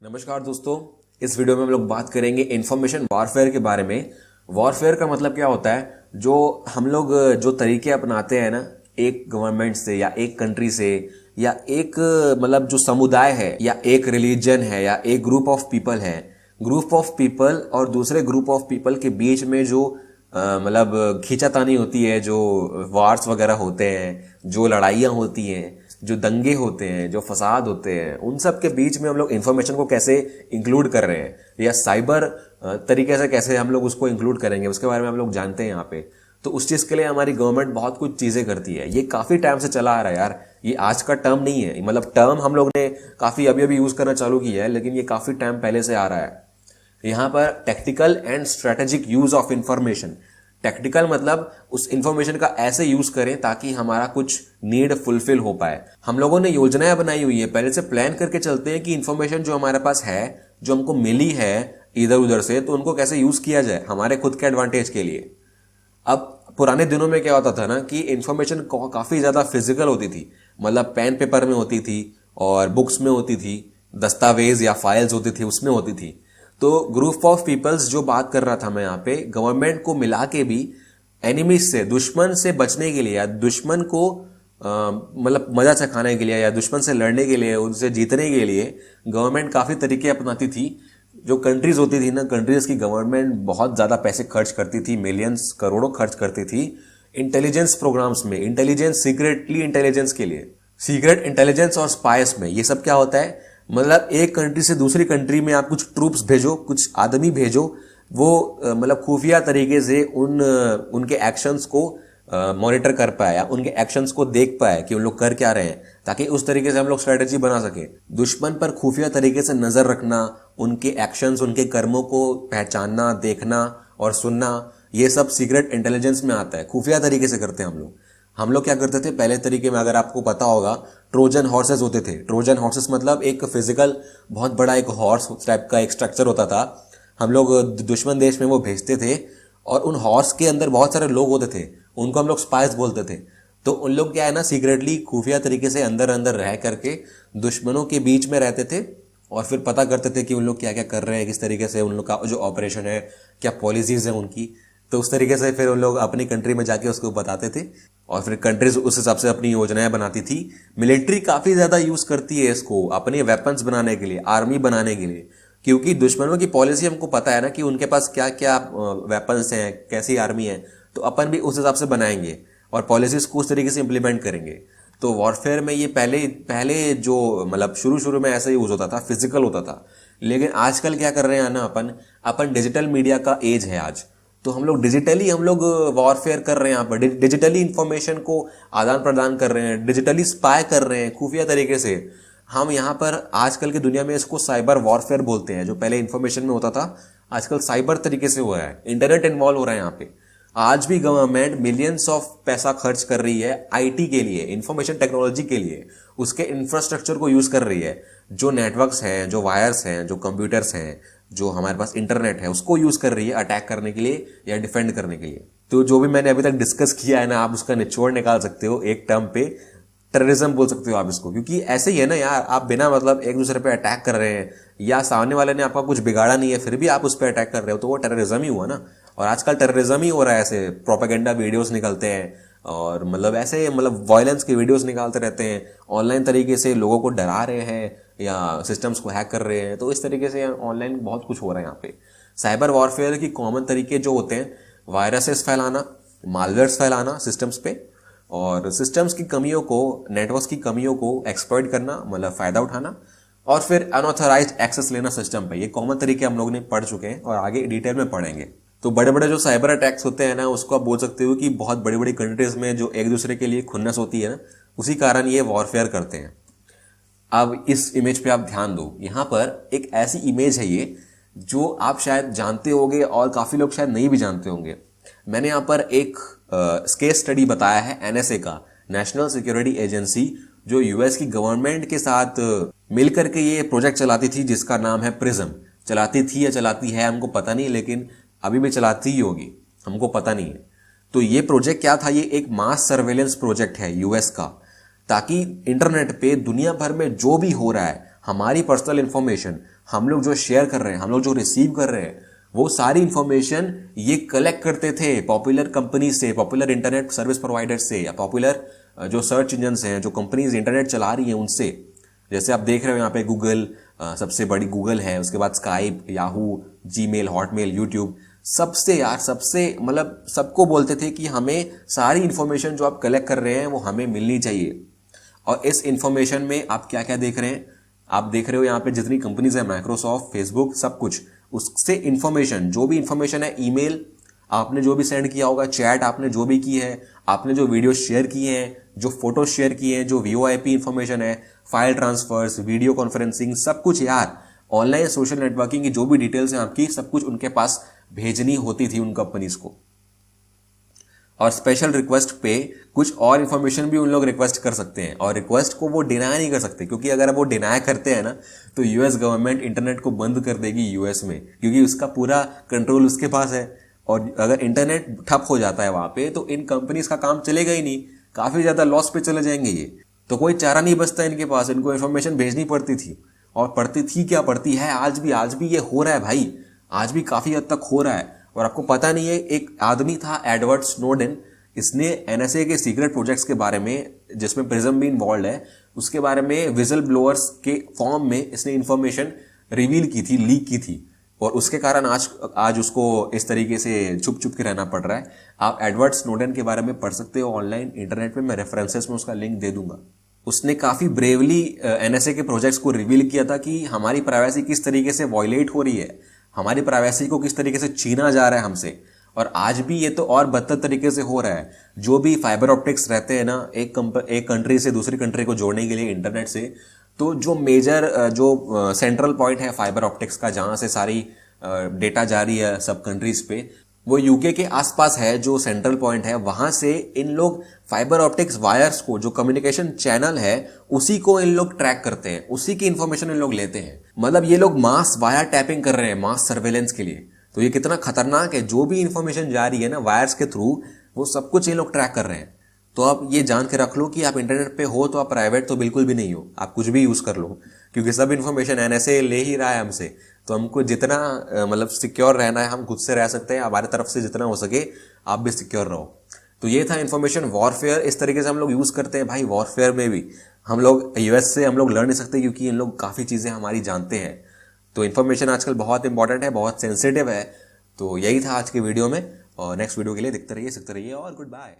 नमस्कार दोस्तों, इस वीडियो में हम लोग बात करेंगे इंफॉर्मेशन वॉरफेयर के बारे में। वॉरफेयर का मतलब क्या होता है? जो हम लोग जो तरीके अपनाते हैं ना, एक गवर्नमेंट से या एक कंट्री से या एक मतलब जो समुदाय है या एक रिलीजन है या एक ग्रुप ऑफ पीपल है, ग्रुप ऑफ पीपल और दूसरे ग्रुप ऑफ पीपल के बीच में जो मतलब खींचातानी होती है, जो वार्स वगैरह होते हैं, जो लड़ाइयाँ होती हैं, जो दंगे होते हैं, जो फसाद होते हैं, उन सब के बीच में हम लोग इन्फॉर्मेशन को कैसे इंक्लूड कर रहे हैं या साइबर तरीके से कैसे हम लोग उसको इंक्लूड करेंगे, उसके बारे में हम लोग जानते हैं यहाँ पे। तो उस चीज़ के लिए हमारी गवर्नमेंट बहुत कुछ चीज़ें करती है। ये काफ़ी टाइम से चला आ रहा है यार, ये आज का टर्म नहीं है। मतलब टर्म हम लोग ने काफ़ी अभी अभी यूज़ करना चालू किया है, लेकिन ये काफ़ी टाइम पहले से आ रहा है। यहाँ पर technical and strategic use of information. Technical मतलब उस इंफॉर्मेशन का ऐसे यूज करें ताकि हमारा कुछ नीड फुलफिल हो पाए। हम लोगों ने योजनाएं बनाई हुई है, पहले से प्लान करके चलते हैं कि इंफॉर्मेशन जो हमारे पास है, जो हमको मिली है इधर उधर से, तो उनको कैसे यूज किया जाए हमारे खुद के एडवांटेज के लिए। अब पुराने दिनों में क्या होता था ना कि इंफॉर्मेशन काफी ज्यादा फिजिकल होती थी, मतलब पेन पेपर में होती थी और बुक्स में होती थी, दस्तावेज या फाइल्स होती थी उसमें होती थी। तो ग्रुप ऑफ पीपल्स जो बात कर रहा था मैं यहाँ पे, गवर्नमेंट को मिला के भी एनिमीज से, दुश्मन से बचने के लिए या दुश्मन को मतलब मजा चखाने के लिए या दुश्मन से लड़ने के लिए, उनसे जीतने के लिए गवर्नमेंट काफी तरीके अपनाती थी। जो कंट्रीज होती थी ना, कंट्रीज की गवर्नमेंट बहुत ज्यादा पैसे खर्च करती थी, मिलियंस करोड़ों खर्च करती थी इंटेलिजेंस प्रोग्राम्स में, इंटेलिजेंस, सीक्रेटली इंटेलिजेंस के लिए, सीक्रेट इंटेलिजेंस और स्पाइस में। ये सब क्या होता है? मतलब एक कंट्री से दूसरी कंट्री में आप कुछ ट्रूप्स भेजो, कुछ आदमी भेजो, वो मतलब खुफिया तरीके से उनके एक्शंस को मॉनिटर कर पाए या उनके एक्शंस को देख पाए कि उन लोग कर क्या रहे हैं, ताकि उस तरीके से हम लोग स्ट्रेटेजी बना सके। दुश्मन पर खुफिया तरीके से नजर रखना, उनके एक्शंस, उनके कर्मों को पहचानना, देखना और सुनना, ये सब सीक्रेट इंटेलिजेंस में आता है। खुफिया तरीके से करते हैं हम लोग क्या करते थे पहले तरीके में, अगर आपको पता होगा, ट्रोजन हॉर्सेस होते थे। ट्रोजन हॉर्सेस मतलब एक फिजिकल बहुत बड़ा एक हॉर्स टाइप का एक स्ट्रक्चर होता था। हम लोग दुश्मन देश में वो भेजते थे और उन हॉर्स के अंदर बहुत सारे लोग होते थे, उनको हम लोग स्पाइस बोलते थे। तो उन लोग क्या है ना, सीक्रेटली खुफिया तरीके से अंदर अंदर रह करके दुश्मनों के बीच में रहते थे और फिर पता करते थे कि उन लोग क्या क्या कर रहे हैं, किस तरीके से उन लोग का जो ऑपरेशन है, क्या पॉलिसीज है उनकी। तो उस तरीके से फिर उन लोग अपनी कंट्री में जाके उसको बताते थे और फिर कंट्रीज उस हिसाब से अपनी योजनाएं बनाती थी। मिलिट्री काफी ज्यादा यूज करती है इसको अपने वेपन्स बनाने के लिए, आर्मी बनाने के लिए, क्योंकि दुश्मनों की पॉलिसी हमको पता है ना कि उनके पास क्या क्या वेपन्स हैं, कैसी आर्मी है, तो अपन भी उस हिसाब से बनाएंगे और पॉलिसीज को उस तरीके से इंप्लीमेंट करेंगे। तो वॉरफेयर में ये पहले पहले जो मतलब शुरू में ऐसा यूज होता था, फिजिकल होता था। लेकिन आजकल क्या कर रहे हैं ना, अपन डिजिटल मीडिया का एज है आज, तो हम लोग डिजिटली हम लोग वॉरफेयर कर रहे हैं, यहाँ पर डिजिटली इंफॉर्मेशन को आदान प्रदान कर रहे हैं, डिजिटली स्पाई कर रहे हैं खुफिया तरीके से। हम यहाँ पर आजकल की दुनिया में इसको साइबर वॉरफेयर बोलते हैं। जो पहले इंफॉर्मेशन में होता था, आजकल साइबर तरीके से हो रहा है, इंटरनेट इन्वॉल्व हो रहा है यहाँ पे। आज भी गवर्नमेंट मिलियंस ऑफ पैसा खर्च कर रही है आईटी के लिए, इंफॉर्मेशन टेक्नोलॉजी के लिए, उसके इंफ्रास्ट्रक्चर को यूज कर रही है। जो नेटवर्क्स हैं, जो वायर्स हैं, जो कंप्यूटर्स हैं, जो हमारे पास इंटरनेट है, उसको यूज कर रही है अटैक करने के लिए या डिफेंड करने के लिए। तो जो भी मैंने अभी तक डिस्कस किया है ना, आप उसका निचोड़ निकाल सकते हो एक टर्म पे, टेररिज्म बोल सकते हो आप इसको। क्योंकि ऐसे ही है ना यार, आप बिना मतलब एक दूसरे पे अटैक कर रहे हैं या सामने वाले ने आपका कुछ बिगाड़ा नहीं है फिर भी आप उस पर अटैक कर रहे हो, तो वो टेररिज्म ही हुआ ना। और आजकल टेररिज्म ही हो रहा है, ऐसे प्रोपेगेंडा वीडियोस निकलते हैं और मतलब ऐसे मतलब वायलेंस के वीडियोस निकालते रहते हैं, ऑनलाइन तरीके से लोगों को डरा रहे हैं या सिस्टम्स को हैक कर रहे हैं। तो इस तरीके से ऑनलाइन बहुत कुछ हो रहा है यहाँ पे। साइबर वॉरफेयर की कॉमन तरीके जो होते हैं, वायरसेस फैलाना, मालवेयर्स फैलाना सिस्टम्स पे, और सिस्टम्स की कमियों को, नेटवर्क्स की कमियों को एक्सप्लॉइट करना, मतलब फायदा उठाना, और फिर अनऑथराइज्ड एक्सेस लेना सिस्टम पे। ये कॉमन तरीके हम लोग ने पढ़ चुके हैं और आगे डिटेल में पढ़ेंगे। तो बड़े बड़े जो साइबर अटैक्स होते हैं ना, उसको आप बोल सकते हो कि बहुत बड़ी बड़ी कंट्रीज में जो एक दूसरे के लिए खुन्नस होती है ना, उसी कारण ये वॉरफेयर करते हैं। अब इस इमेज पे आप ध्यान दो, यहाँ पर एक ऐसी इमेज है ये जो आप शायद जानते होंगे और काफी लोग शायद नहीं भी जानते होंगे। मैंने यहाँ पर एक केस स्टडी बताया है एनएसए का, नेशनल सिक्योरिटी एजेंसी, जो यूएस की गवर्नमेंट के साथ मिलकर के ये प्रोजेक्ट चलाती थी, जिसका नाम है प्रिज्म। चलाती थी या चलाती है हमको पता नहीं, लेकिन अभी भी चलाती ही होगी, हमको पता नहीं है। तो ये प्रोजेक्ट क्या था? ये एक मास सर्वेलेंस प्रोजेक्ट है यूएस का, ताकि इंटरनेट पे दुनिया भर में जो भी हो रहा है हमारी पर्सनल इन्फॉर्मेशन हम लोग जो शेयर कर रहे हैं, हम लोग जो रिसीव कर रहे हैं, वो सारी इंफॉर्मेशन ये कलेक्ट करते थे पॉपुलर कंपनी से, पॉपुलर इंटरनेट सर्विस प्रोवाइडर से, या पॉपुलर जो सर्च इंजन हैं, जो कंपनीज इंटरनेट चला रही हैं उनसे। जैसे आप देख रहे हो यहाँ पे गूगल, सबसे बड़ी गूगल है, उसके बाद Skype, Yahoo, Gmail, Hotmail, YouTube, सबसे यार सबसे मतलब सबको बोलते थे कि हमें सारी इंफॉर्मेशन जो आप कलेक्ट कर रहे हैं वो हमें मिलनी चाहिए। और इस इंफॉर्मेशन में आप क्या क्या देख रहे हैं, आप देख रहे हो यहाँ पे जितनी कंपनीज है, माइक्रोसॉफ्ट, फेसबुक, सब कुछ, उससे इंफॉर्मेशन, जो भी इंफॉर्मेशन है, ईमेल आपने जो भी सेंड किया होगा, चैट आपने जो भी की है, आपने जो वीडियो शेयर किए हैं, जो फोटो शेयर किए हैं, जो वीओआईपी इंफॉर्मेशन है, फाइल ट्रांसफर्स, वीडियो कॉन्फ्रेंसिंग, सब कुछ यार, ऑनलाइन सोशल नेटवर्किंग की जो भी डिटेल्स हैं आपकी, सब कुछ उनके पास भेजनी होती थी उन कंपनीज को। और स्पेशल रिक्वेस्ट पे कुछ और इन्फॉर्मेशन भी उन लोग रिक्वेस्ट कर सकते हैं, और रिक्वेस्ट को वो डिनाई नहीं कर सकते, क्योंकि अगर वो डिनाई करते हैं ना तो यूएस गवर्नमेंट इंटरनेट को बंद कर देगी यूएस में, क्योंकि उसका पूरा कंट्रोल उसके पास है। और अगर इंटरनेट ठप हो जाता है वहां पे तो इन कंपनीज का काम चलेगा ही नहीं, काफी ज्यादा लॉस पे चले जाएंगे ये। तो कोई चारा नहीं बचता इनके पास, इनको इन्फॉर्मेशन भेजनी पड़ती थी, और पड़ती थी क्या, पड़ती है आज भी ये हो रहा है भाई, आज भी काफी हद तक हो रहा है। और आपको पता नहीं है, एक आदमी था एडवर्ड स्नोडेन, इसने एनएसए के सीक्रेट प्रोजेक्ट्स के बारे में, जिसमें प्रिज्म भी इन्वॉल्व है, उसके बारे में विजल ब्लोअर्स के फॉर्म में इसने इंफॉर्मेशन रिवील की थी, लीक की थी, और उसके कारण आज उसको इस तरीके से छुप छुप के रहना पड़ रहा है। आप एडवर्ड स्नोडेन के बारे में पढ़ सकते हो ऑनलाइन इंटरनेट पे, मैं रेफरेंसेस में उसका लिंक दे दूंगा। उसने काफी ब्रेवली एनएसए के प्रोजेक्ट्स को रिवील किया था कि हमारी प्राइवेसी किस तरीके से वायलेट हो रही है, हमारी प्राइवेसी को किस तरीके से छीना जा रहा है हमसे। और आज भी ये तो और बदतर तरीके से हो रहा है। जो भी फाइबर ऑप्टिक्स रहते हैं ना, एक कंट्री से दूसरी कंट्री को जोड़ने के लिए इंटरनेट से, तो जो मेजर जो सेंट्रल पॉइंट है फाइबर ऑप्टिक्स का, जहां से सारी डेटा जा रही है सब कंट्रीज पे, वो यूके के आसपास है। जो सेंट्रल पॉइंट है वहां से इन लोग फाइबर ऑप्टिक्स वायर्स को, जो कम्युनिकेशन चैनल है, उसी को इन लोग ट्रैक करते हैं, उसी की इंफॉर्मेशन इन लोग लेते हैं। मतलब ये लोग मास वायर टैपिंग कर रहे हैं मास सर्वेलेंस के लिए। तो ये कितना खतरनाक है, जो भी इंफॉर्मेशन जा रही है ना वायर्स के थ्रू, वो सब कुछ ये लोग ट्रैक कर रहे हैं। तो आप ये जान के रख लो कि आप इंटरनेट पे हो तो आप प्राइवेट तो बिल्कुल भी नहीं हो, आप कुछ भी यूज कर लो, क्योंकि सब इन्फॉर्मेशन एनएसए ले ही रहा है हमसे। तो हमको जितना मतलब सिक्योर रहना है, हम खुद से रह सकते हैं, हमारी तरफ से जितना हो सके आप भी सिक्योर रहो। तो ये था इन्फॉर्मेशन वॉरफेयर, इस तरीके से हम लोग यूज करते हैं भाई। वॉरफेयर में भी हम लोग यूएस से हम लोग लड़ नहीं सकते, क्योंकि इन लोग काफी चीजें हमारी जानते हैं। तो इन्फॉर्मेशन आजकल बहुत इंपॉर्टेंट है, बहुत सेंसिटिव है। तो यही था आज के वीडियो में, और नेक्स्ट वीडियो के लिए देखते रहिए, सीखते रहिए, और गुड बाय।